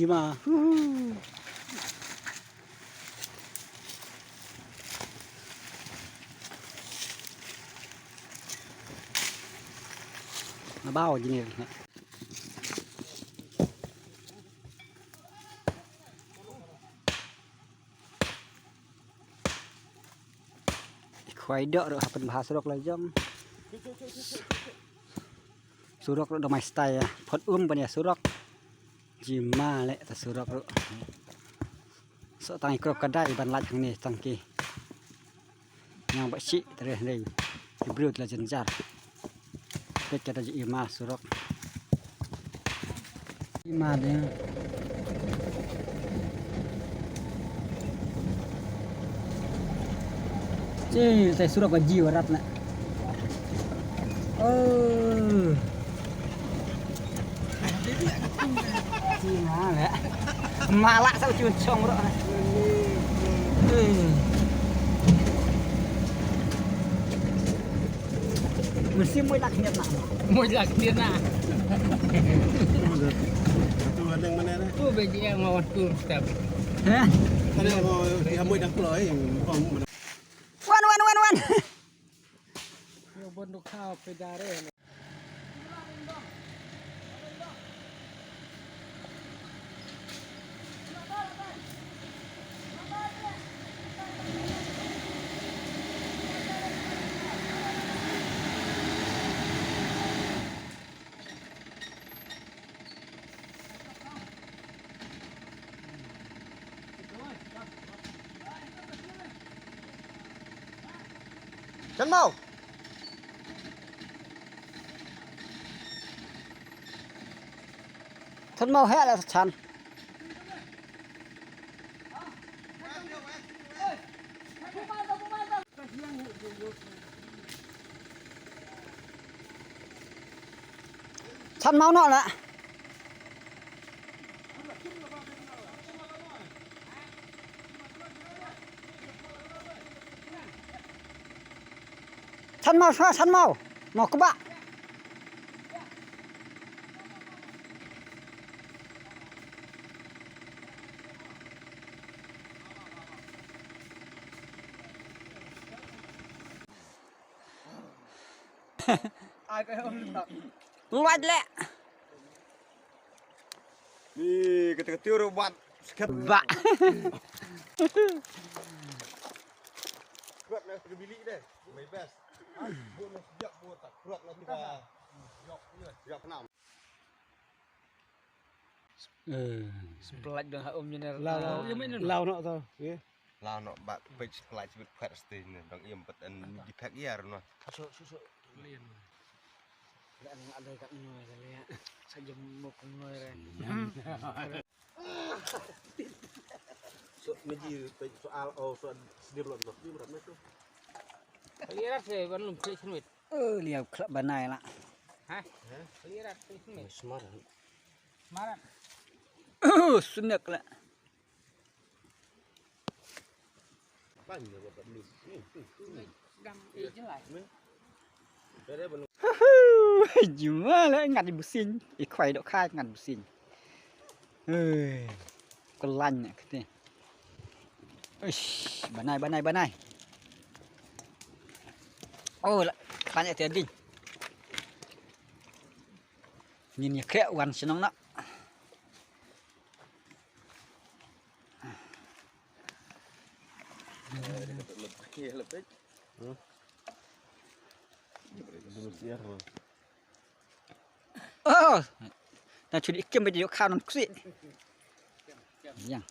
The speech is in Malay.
Jima. Nó bao gì nè. Khoai đỡ được phần phá surok lại jam. Surok được mai style phật banya surok. Jima le ta surok được. Sợ tay crop kadai ban lại thằng này thằng kia. Yang bác sĩ từ đây hibrid là dân jar. Kết kita Jima surok. Jima dia. Cih, saya surok gaji warat nak. Oh. Jima le. Malak sao cun chong bro. Mesti mui lak niat nak. Mui lak niat nak. Tu yang mana dah? Tu baju yang mau tur step. Hah? Ada mau yang mui dah keluar yang orang. Wan. Yo bondok kau pedare. Chân mau. Thân mau hết là chăn. Chăn mau nọ nè. Chăn mau. Mau các bạn. Ai cái hôm đó. Loạt lẹ. Đi cái tiêu rồi bạn. Vạ. Kuat lah bili deh. My best. Buat nak sejak buat tak kuat lah kita. Yok enam. Pelaj dah om jener. Lau nak tau. Lau nak bak page pelaj sebut kuat stain ni. Dong iam betan di pack iar no. Susuk lian. Dan ada kat noi kali ya. Saja muk noi re. So meji soal soal sedia belum tu. Ni berapa tu? Lihat saya belum beli semit. Lihat klub banai lah. Hah? Lihat beli semit. Semaran. Semaran. Sunak lah. Banyak buat beli. Gam jelas. Ada belum? Jima lah ngắt di busin. Khoai độ khai ngắt busin. Con lanh nè cái này. Banai. Oh, banyak tadi. Nhìn kẹo gần senang nak. Lebih. Oh, nah curi ikan baju kau non kusi. Yang.